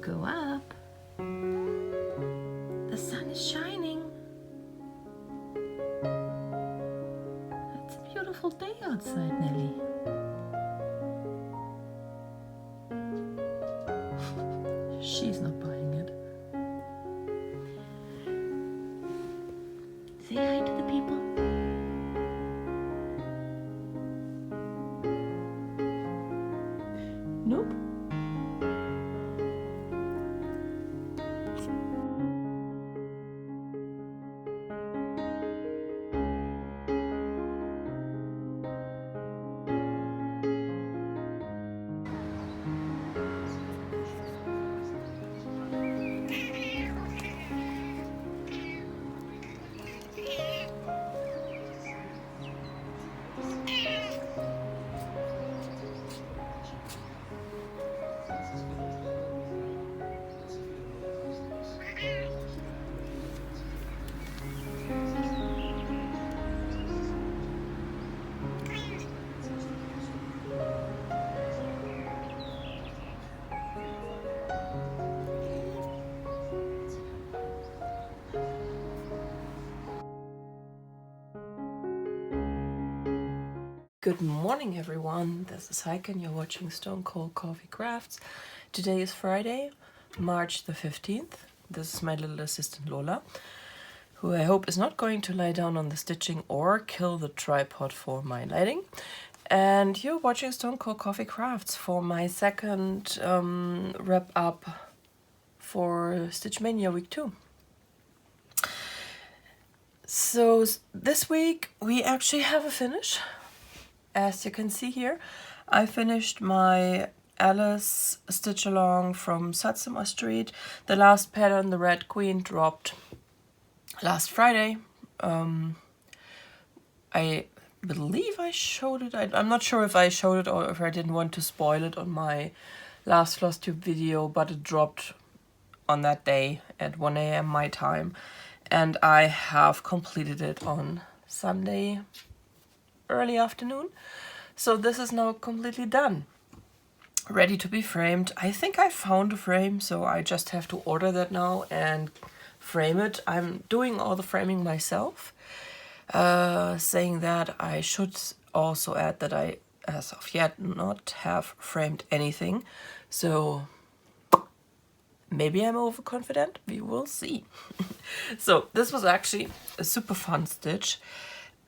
go up. The sun is shining. It's a beautiful day outside, Nelly. She's not buying it. Say hi to the people. Nope. Good morning, everyone. This is Heike and you're watching Stone Cold Coffee Crafts. Today is Friday, March the 15th. This is my little assistant Lola, who I hope is not going to lie down on the stitching or kill the tripod for my lighting. And you're watching Stone Cold Coffee Crafts for my second wrap up for Stitch Maynia week 2. So this week we actually have a finish. As you can see here, I finished my Alice stitch along from Satsuma Street. The last pattern, the Red Queen, dropped last Friday. I believe I showed it. I'm not sure if I showed it or if I didn't want to spoil it on my last Flosstube video, but it dropped on that day at 1 AM my time. And I have completed it on Sunday early afternoon. So this is now completely done. Ready to be framed. I think I found a frame, so I just have to order that now and frame it. I'm doing all the framing myself. Saying that, I should also add that I, as of yet, not have framed anything. So maybe I'm overconfident. We will see. So this was actually a super fun stitch.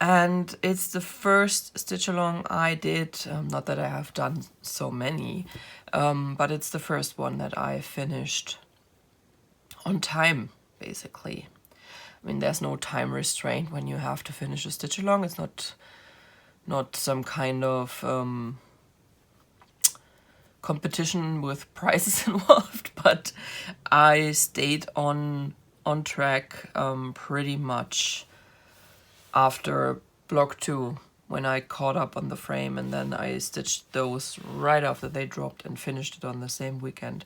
And it's the first stitch along I did, not that I have done so many, but it's the first one that I finished on time, basically. I mean, there's no time restraint when you have to finish a stitch along. It's not some kind of competition with prizes involved, but I stayed on track pretty much after block 2 when I caught up on the frame, and then I stitched those right after they dropped and finished it on the same weekend.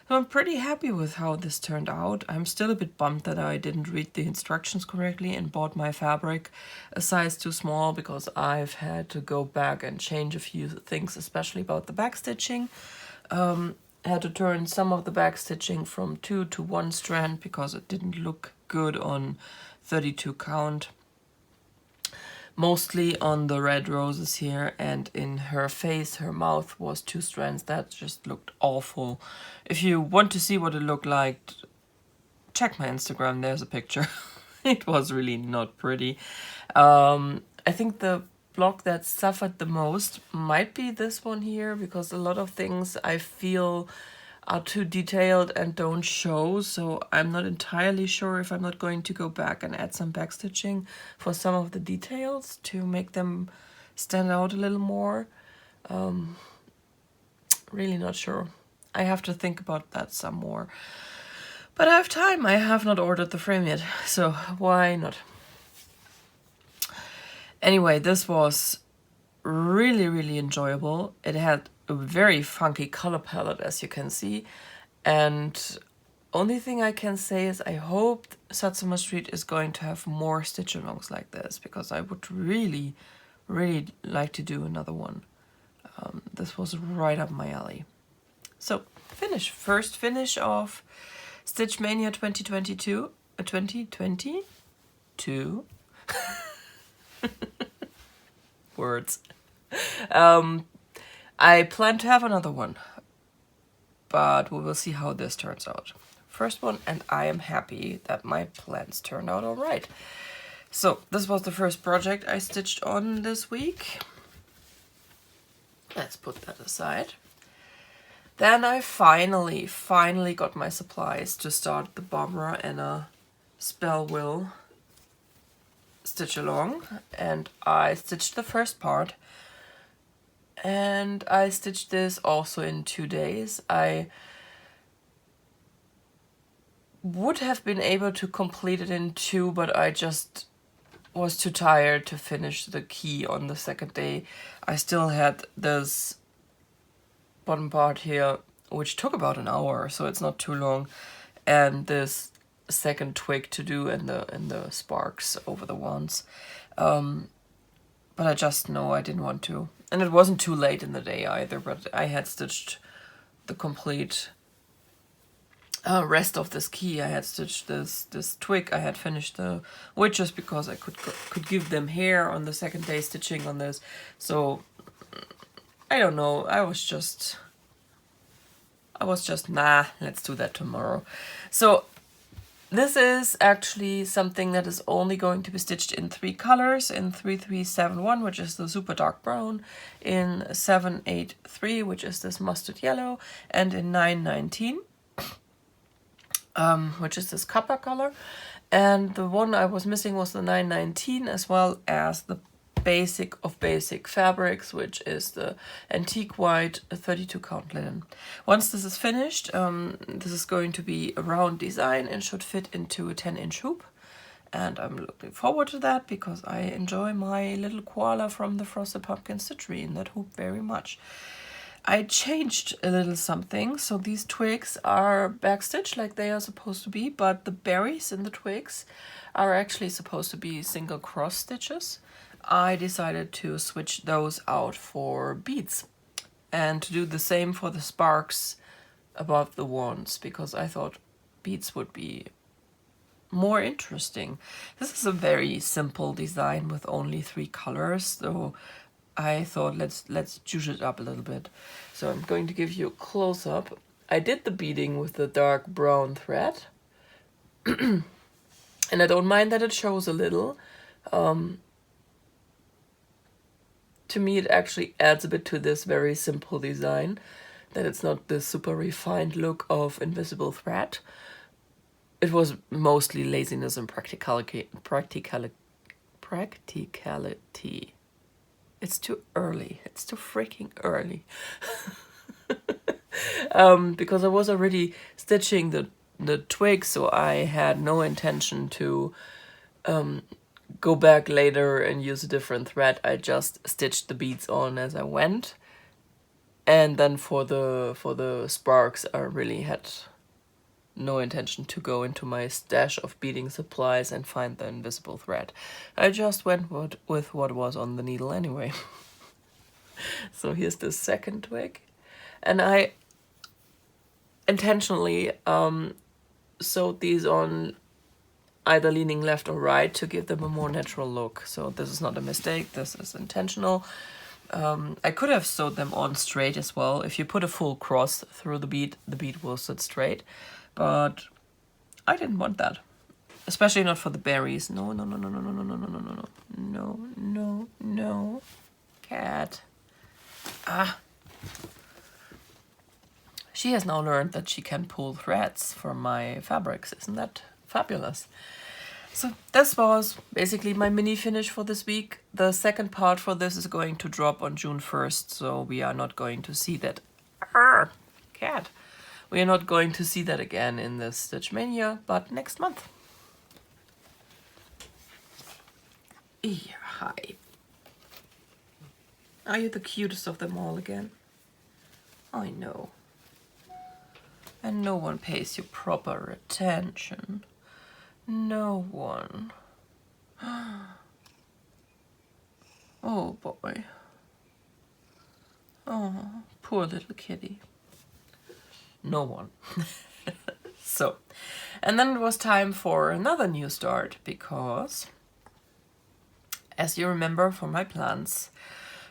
So I'm pretty happy with how this turned out. I'm still a bit bummed that I didn't read the instructions correctly and bought my fabric a size too small, because I've had to go back and change a few things, especially about the back stitching. I had to turn some of the back stitching from 2 to 1 strand because it didn't look good on 32 count. Mostly on the red roses here, and in her face, her mouth was 2 strands. That just looked awful. If you want to see what it looked like, check my Instagram, there's a picture. It was really not pretty. I think the block that suffered the most might be this one here, because a lot of things I feel are too detailed and don't show, so I'm not entirely sure if I'm not going to go back and add some backstitching for some of the details to make them stand out a little more. Really not sure. I have to think about that some more. But I have time. I have not ordered the frame yet, so why not? Anyway, this was really enjoyable. It had a very funky color palette, as you can see, and only thing I can say is I hope Satsuma Street is going to have more stitch alongs like this, because I would really like to do another one. This was right up my alley. So first finish of Stitch Maynia 2022. 2022? Words. I plan to have another one, but we will see how this turns out. First one, and I am happy that my plans turned out alright. So this was the first project I stitched on this week. Let's put that aside. Then I finally got my supplies to start the Barbara Anna Spell Will stitch along, and I stitched the first part, and I stitched this also in 2 days. I would have been able to complete it in 2, but I just was too tired to finish the key on the second day. I still had this bottom part here, which took about an hour, so it's not too long, and this second twig to do and the sparks over the wands. But I just know I didn't want to. And it wasn't too late in the day either, but I had stitched the complete rest of this key. I had stitched this twig. I had finished the witches because I could give them hair on the second day stitching on this. So I don't know. I was just nah, let's do that tomorrow. So this is actually something that is only going to be stitched in 3 colors, in 3371, which is the super dark brown, in 783, which is this mustard yellow, and in 919, which is this copper color. And the one I was missing was the 919, as well as the basic of basic fabrics, which is the antique white 32 count linen. Once this is finished, this is going to be a round design and should fit into a 10-inch hoop, and I'm looking forward to that because I enjoy my little koala from the Frosted Pumpkin Stitchery in that hoop very much. I changed a little something, so these twigs are backstitched like they are supposed to be, but the berries in the twigs are actually supposed to be single cross stitches. I decided to switch those out for beads and to do the same for the sparks above the wands, because I thought beads would be more interesting. This is a very simple design with only 3 colors, so I thought let's juice it up a little bit. So I'm going to give you a close-up. I did the beading with the dark brown thread and I don't mind that it shows a little. To me, it actually adds a bit to this very simple design, that it's not this super refined look of invisible thread. It was mostly laziness and practicality. It's too early. It's too freaking early. Because I was already stitching the twig, so I had no intention to go back later and use a different thread. I just stitched the beads on as I went, and then for the sparks I really had no intention to go into my stash of beading supplies and find the invisible thread. I just went with what was on the needle anyway. So here's the second twig, and I intentionally sewed these on either leaning left or right to give them a more natural look. So this is not a mistake, this is intentional. I could have sewed them on straight as well. If you put a full cross through the bead will sit straight, but I didn't want that. Especially not for the berries. No. Cat. Ah. She has now learned that she can pull threads from my fabrics. Isn't that fabulous? So this was basically my mini finish for this week. The second part for this is going to drop on June 1st, so we are not going to see that. Cat. We are not going to see that again in this Stitch Maynia, but next month. Hi. Are you the cutest of them all again? I know. And no one pays you proper attention. No one. Oh boy. Oh, poor little kitty. No one. So, and then it was time for another new start, because as you remember from my plans,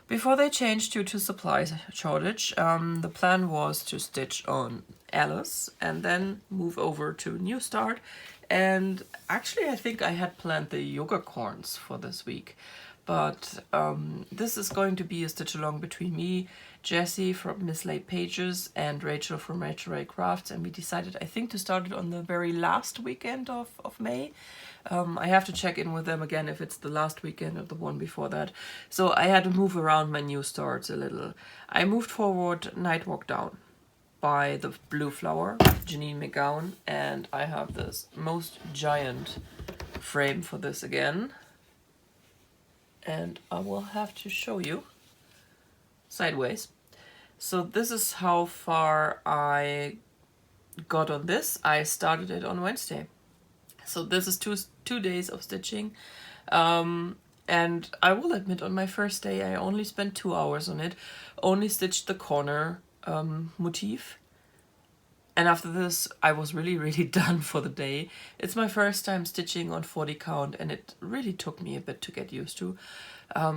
before they changed due to supply shortage, the plan was to stitch on Alice and then move over to New Start. And actually I think I had planned the yoga corns for this week. But this is going to be a stitch along between me, Jessie from Mislaid Pages, and Rachel from Stitchery Crafts, and we decided, I think, to start it on the very last weekend of May. I have to check in with them again if it's the last weekend or the one before that. So I had to move around my new starts a little. I moved forward Nightwalk Down by the Blue Flower, Janine McGowan, and I have this most giant frame for this again. And I will have to show you sideways. So this is how far I got on this. I started it on Wednesday. So this is two days of stitching. And I will admit, on my first day I only spent 2 hours on it. Only stitched the corner motif. And after this, I was really done for the day. It's my first time stitching on 40 count, and it really took me a bit to get used to.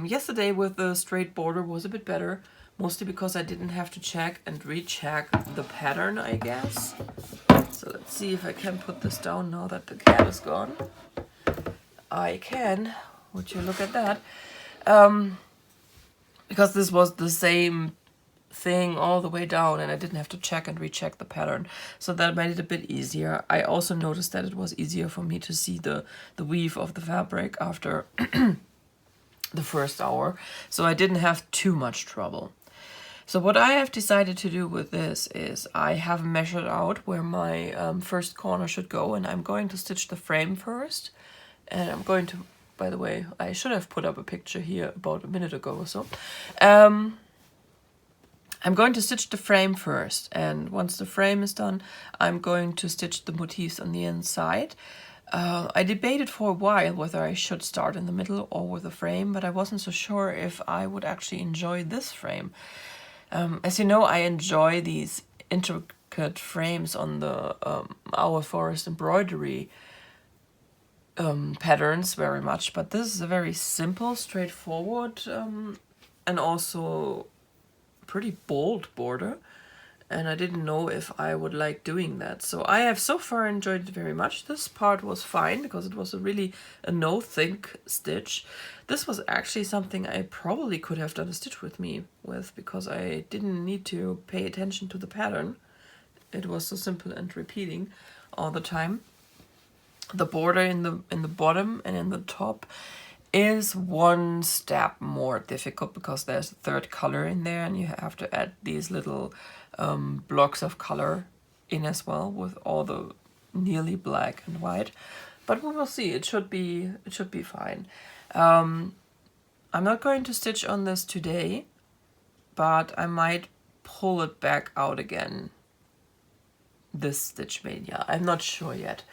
Yesterday with the straight border was a bit better, mostly because I didn't have to check and recheck the pattern, I guess. So let's see if I can put this down now that the cat is gone. I can. Would you look at that? Because this was the same thing all the way down, and I didn't have to check and recheck the pattern, so that made it a bit easier. I also noticed that it was easier for me to see the weave of the fabric after the first hour, so I didn't have too much trouble. So what I have decided to do with this is I have measured out where my first corner should go, and I'm going to stitch the frame first. And I'm going to, by the way, I should have put up a picture here about a minute ago or so. I'm going to stitch the frame first, and once the frame is done, I'm going to stitch the motifs on the inside. I debated for a while whether I should start in the middle or with the frame, but I wasn't so sure if I would actually enjoy this frame. As you know, I enjoy these intricate frames on the Our Forest embroidery patterns very much, but this is a very simple, straightforward, and also pretty bold border, and I didn't know if I would like doing that. So I have so far enjoyed it very much. This part was fine because it was a no-think stitch. This was actually something I probably could have done a stitch with me with, because I didn't need to pay attention to the pattern. It was so simple and repeating all the time. The border in the bottom and in the top is one step more difficult because there's a third color in there, and you have to add these little blocks of color in as well with all the nearly black and white. But we will see. It should be fine. I'm not going to stitch on this today, but I might pull it back out again this Stitch Maynia. I'm not sure yet.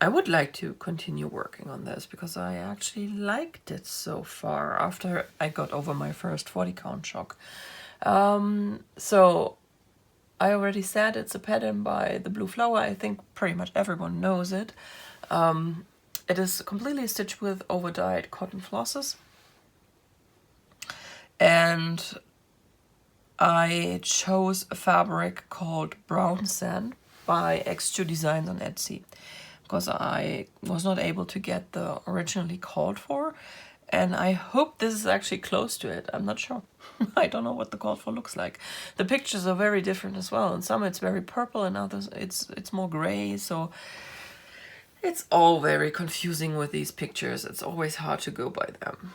I would like to continue working on this because I actually liked it so far after I got over my first 40 count shock. So I already said it's a pattern by the Blue Flower. I think pretty much everyone knows it. It is completely stitched with over-dyed cotton flosses. And I chose a fabric called Brown Sand by xJuDesigns on Etsy, because I was not able to get the originally called for, and I hope this is actually close to it. I'm not sure. I don't know what the called for looks like. The pictures are very different as well. In some it's very purple, and others it's more gray, so it's all very confusing with these pictures. It's always hard to go by them.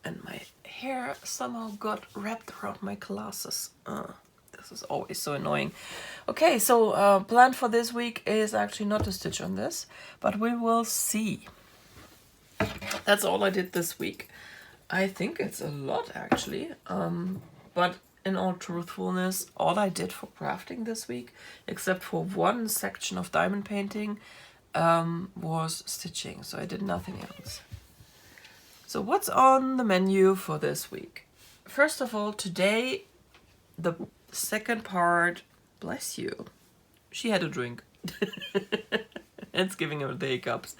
And my hair somehow got wrapped around my glasses. This is always so annoying. Okay, so plan for this week is actually not to stitch on this, but we will see. That's all I did this week. I think it's a lot actually, but in all truthfulness, all I did for crafting this week, except for one section of diamond painting, was stitching, so I did nothing else. So what's on the menu for this week? First of all, today the second part Bless you. She had a drink. It's giving her the hiccups.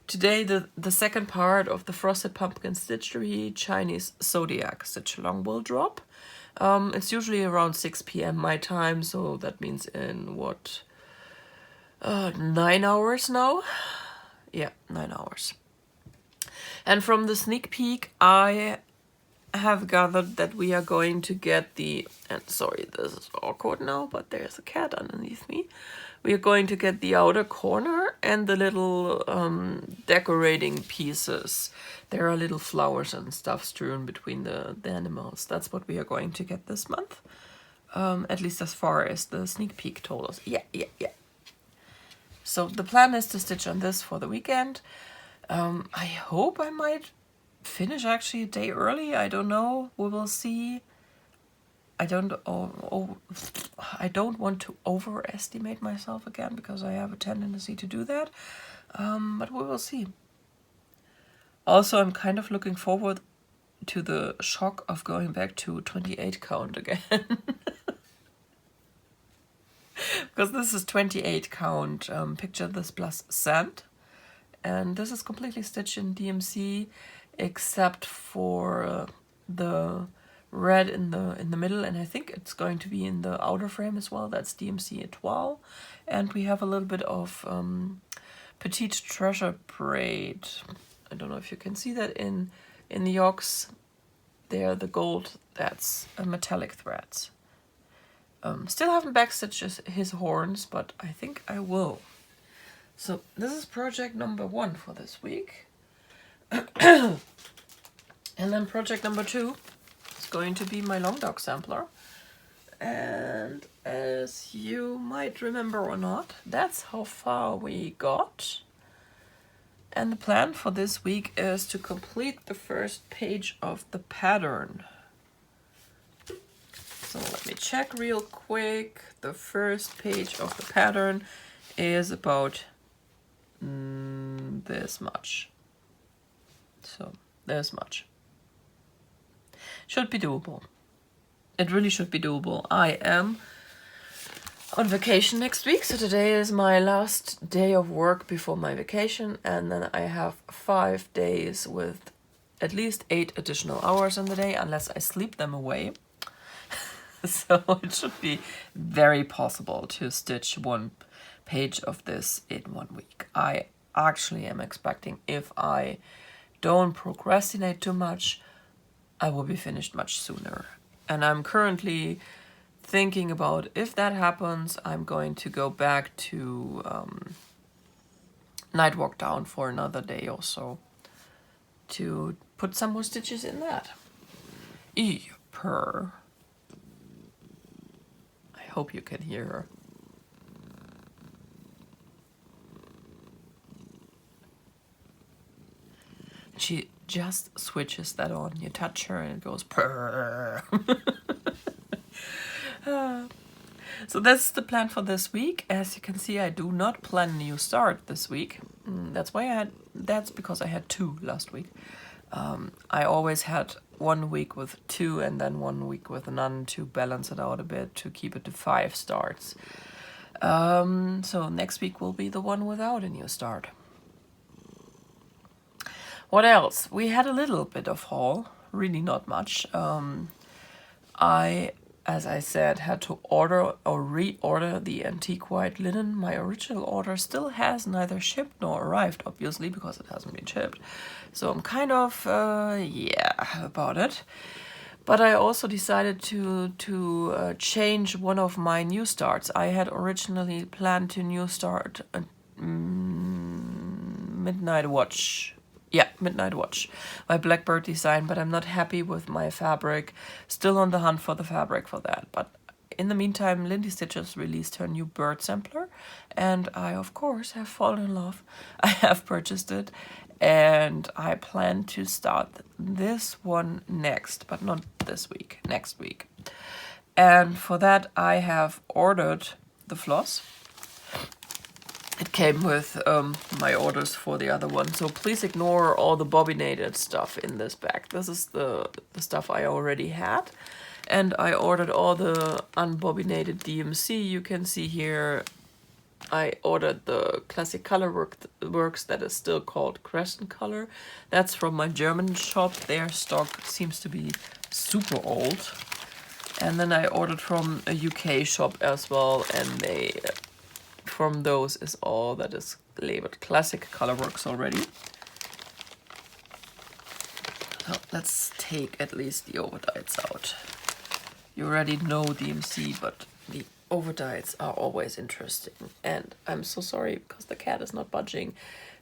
Today, the second part of the Frosted Pumpkin Stitchery Chinese Zodiac Stitch Along will drop. It's usually around 6 p.m. my time, so that means in what, 9 hours now? Yeah, 9 hours. And from the sneak peek, I have gathered that we are going to get the, and sorry, this is awkward now, but there's a cat underneath me. We are going to get the outer corner and the little decorating pieces. There are little flowers and stuff strewn between the animals. That's what we are going to get this month. At least as far as the sneak peek told us. Yeah. So the plan is to stitch on this for the weekend. I hope I might finish actually a day early. I don't know. We will see. I don't want to overestimate myself again because I have a tendency to do that. But we will see. Also, I'm kind of looking forward to the shock of going back to 28 count again. Because this is 28 count. Picture this plus sand. And this is completely stitched in DMC except for the red in the middle, and I think it's going to be in the outer frame as well. That's DMC Etoile. And we have a little bit of Petite Treasure braid. I don't know if you can see that in the yokes. There, the gold, that's metallic threads. Still haven't backstitched his horns, but I think I will. So this is project number 1 for this week. And then project number 2 is going to be my long dog sampler. And as you might remember or not, that's how far we got. And the plan for this week is to complete the first page of the pattern. So let me check real quick. The first page of the pattern is about this much. So this much. Should be doable. It really should be doable. I am on vacation next week, so today is my last day of work before my vacation, and then I have 5 days with at least 8 additional hours in the day, unless I sleep them away. So it should be very possible to stitch 1 page of this in 1 week. I actually am expecting, if I don't procrastinate too much, I will be finished much sooner. And I'm currently thinking about, if that happens, I'm going to go back to Night Walk Down for another day or so to put some more stitches in that. Purr. I hope you can hear her. She just switches that on. You touch her and it goes purr. So that's the plan for this week. As you can see, I do not plan a new start this week. That's because I had 2 last week. I always had 1 week with 2 and then 1 week with none to balance it out a bit, to keep it to 5 starts. So next week will be the one without a new start. What else? We had a little bit of haul, really not much. I, as I said, had to order or reorder the antique white linen. My original order still has neither shipped nor arrived, obviously, because it hasn't been shipped. So I'm kind of, about it. But I also decided to change one of my new starts. I had originally planned to new start Midnight Watch. Yeah, Midnight Watch, my Blackbird design, but I'm not happy with my fabric. Still on the hunt for the fabric for that. But in the meantime, Lindy Stitches released her new bird sampler, and I, of course, have fallen in love. I have purchased it, and I plan to start this one next, but not this week, next week. And for that, I have ordered the floss. It came with my orders for the other one, so please ignore all the bobbinated stuff in this bag. This is the stuff I already had. And I ordered all the unbobinated DMC. You can see here I ordered the classic color works that is still called Crescent Color. That's from my German shop. Their stock seems to be super old. And then I ordered from a UK shop as well, and they from those is all that is labeled Classic Colorworks already. So let's take at least the overdyes out. You already know DMC, but the overdyes are always interesting. And I'm so sorry because the cat is not budging.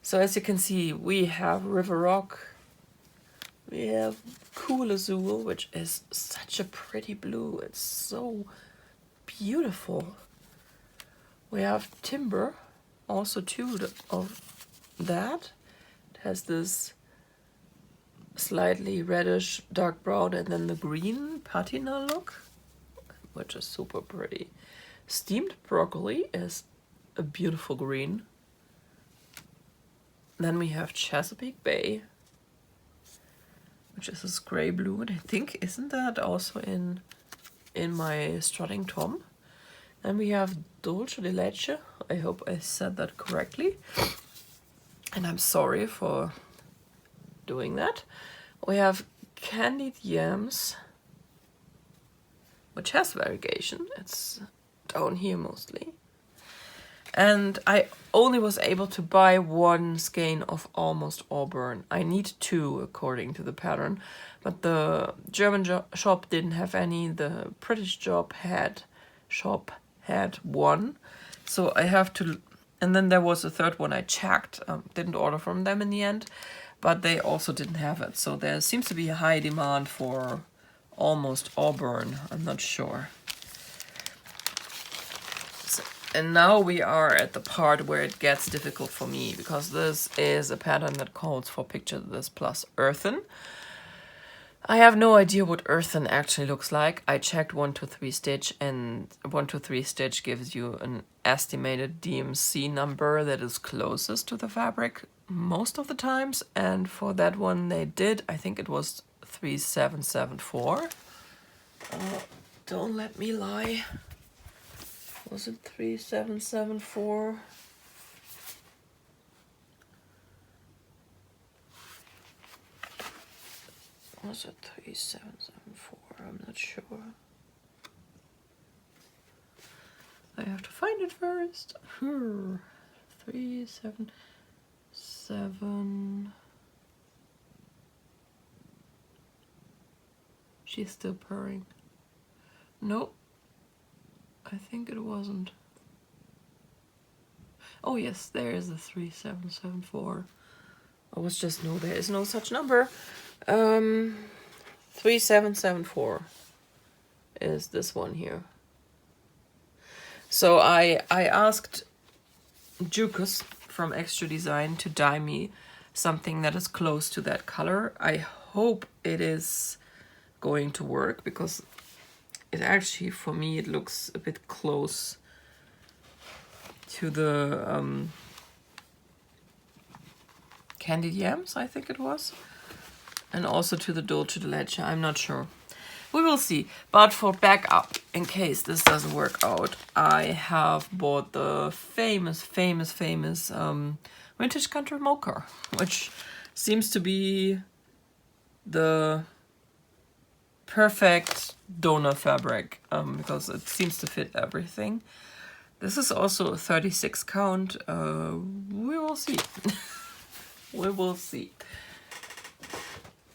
So as you can see, we have River Rock. We have Cool Azul, which is such a pretty blue. It's so beautiful. We have Timber, also two of that. It has this slightly reddish dark brown and then the green patina look, which is super pretty. Steamed Broccoli is a beautiful green. Then we have Chesapeake Bay, which is this gray blue, and I think, isn't that also in my Strutting Tom? Then we have Dulce de Leche. I hope I said that correctly. And I'm sorry for doing that. We have Candied Yams, which has variegation. It's down here mostly. And I only was able to buy one skein of Almost Auburn. I need two according to the pattern, but the German shop didn't have any. The British shop had one, so I have to. And then there was a third one I checked. Didn't order from them in the end, but they also didn't have it. So there seems to be a high demand for Almost Auburn. I'm not sure. And now we are at the part where it gets difficult for me, because this is a pattern that calls for Picture This plus Earthen. I have no idea what Earthen actually looks like. I checked 123 Stitch, and 123 Stitch gives you an estimated DMC number that is closest to the fabric most of the times. And for that one they did, I think it was 3774. Don't let me lie. Was it 3774? Was it 3774? I'm not sure. I have to find it first. 377. She's still purring. Nope. I think it wasn't. Oh yes, there is a 3774. I was just there is no such number. 3774 is this one here. So I asked Jukus from xJuDesigns to dye me something that is close to that color. I hope it is going to work, because it actually, for me, it looks a bit close to the Candied Yams, I think it was. And also to the Dulce de Leche, I'm not sure. We will see. But for backup, in case this doesn't work out, I have bought the famous Vintage Country Mocha, which seems to be the perfect donor fabric, because it seems to fit everything. This is also a 36 count. We will see. We will see.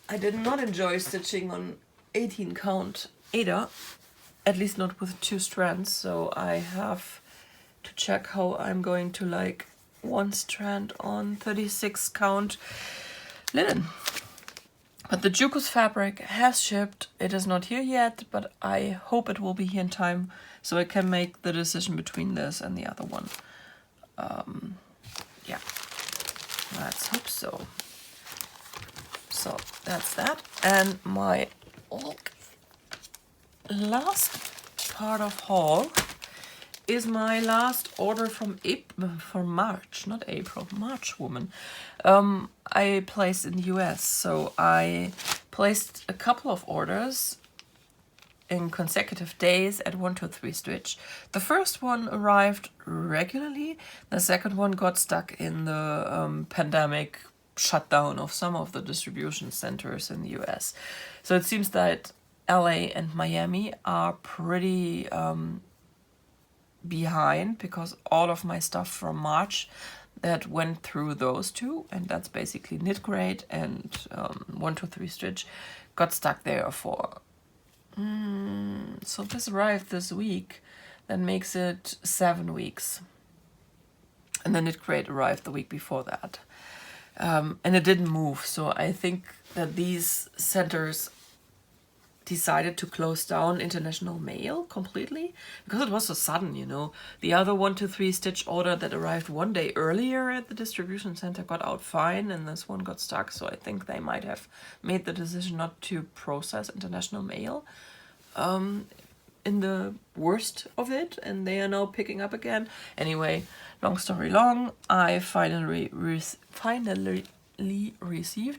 I did not enjoy stitching on 18 count Ada, at least not with 2 strands, so I have to check how I'm going to like 1 strand on 36 count linen. But the Jukus fabric has shipped. It is not here yet, but I hope it will be here in time so I can make the decision between this and the other one. Yeah, let's hope so. So that's that. And my last part of haul is my last order from March, not April, March, woman. I placed in the US, so I placed a couple of orders in consecutive days at 123 Stitch. The first one arrived regularly. The second one got stuck in the pandemic shutdown of some of the distribution centers in the US. So it seems that LA and Miami are pretty behind, because all of my stuff from March that went through those two, and that's basically Knit Grade and 123 Stitch, got stuck there for so this arrived this week. That makes it 7 weeks, and the Knit Grade arrived the week before that, and it didn't move. So I think that these centers decided to close down international mail completely, because it was so sudden, you know. The other 123 Stitch order that arrived one day earlier at the distribution center got out fine, and this one got stuck. So I think they might have made the decision not to process international mail in the worst of it, and they are now picking up again. Anyway, long story long, I finally received,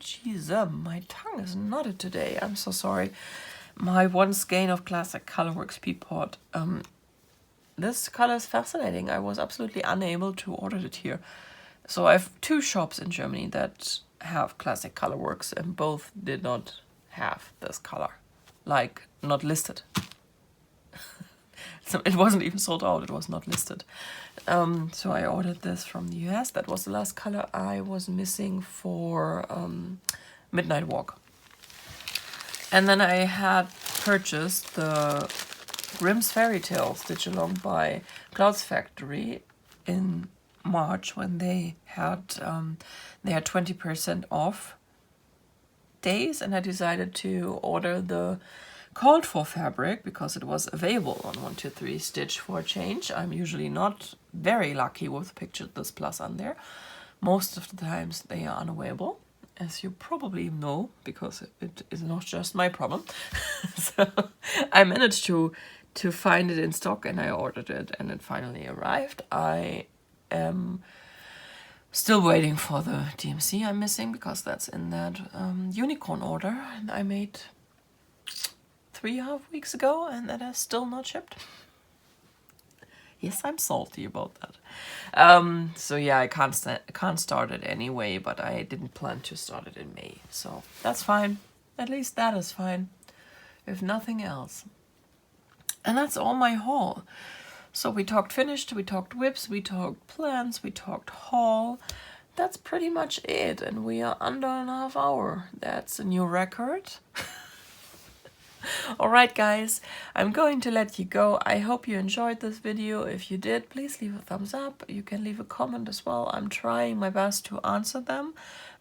jeez, my tongue is knotted today, I'm so sorry, my one skein of classic Colorworks Peapod. This color is fascinating. I was absolutely unable to order it here. So I have 2 shops in Germany that have classic Colorworks, and both did not have this color, like not listed. So it wasn't even sold out, it was not listed. So I ordered this from the US. That was the last color I was missing for Midnight Walk. And then I had purchased the Grimm's Fairy Tale Stitch Along by Clouds Factory in March, when they had 20% off days, and I decided to order the called for fabric because it was available on 123 Stitch for a change. I'm usually not very lucky with Picture This Plus on there. Most of the times they are unavailable, as you probably know, because it is not just my problem. So I managed to find it in stock, and I ordered it, and it finally arrived. I am still waiting for the DMC I'm missing, because that's in that unicorn order, and I made 3.5 weeks ago, and that is still not shipped. Yes, I'm salty about that. So yeah, I can't start it anyway, but I didn't plan to start it in May. So that's fine. At least that is fine, if nothing else. And that's all my haul. So we talked finished, we talked whips, we talked plans, we talked haul. That's pretty much it, and we are under an half hour. That's a new record. Alright guys, I'm going to let you go. I hope you enjoyed this video. If you did, please leave a thumbs up. You can leave a comment as well. I'm trying my best to answer them.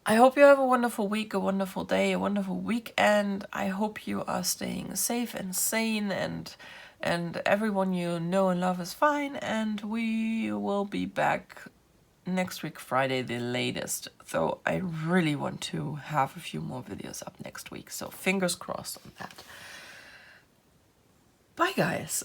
I hope you have a wonderful week, a wonderful day, a wonderful weekend. I hope you are staying safe and sane, and everyone you know and love is fine, and we will be back next week, Friday, the latest. Though I really want to have a few more videos up next week, so fingers crossed on that. Bye guys.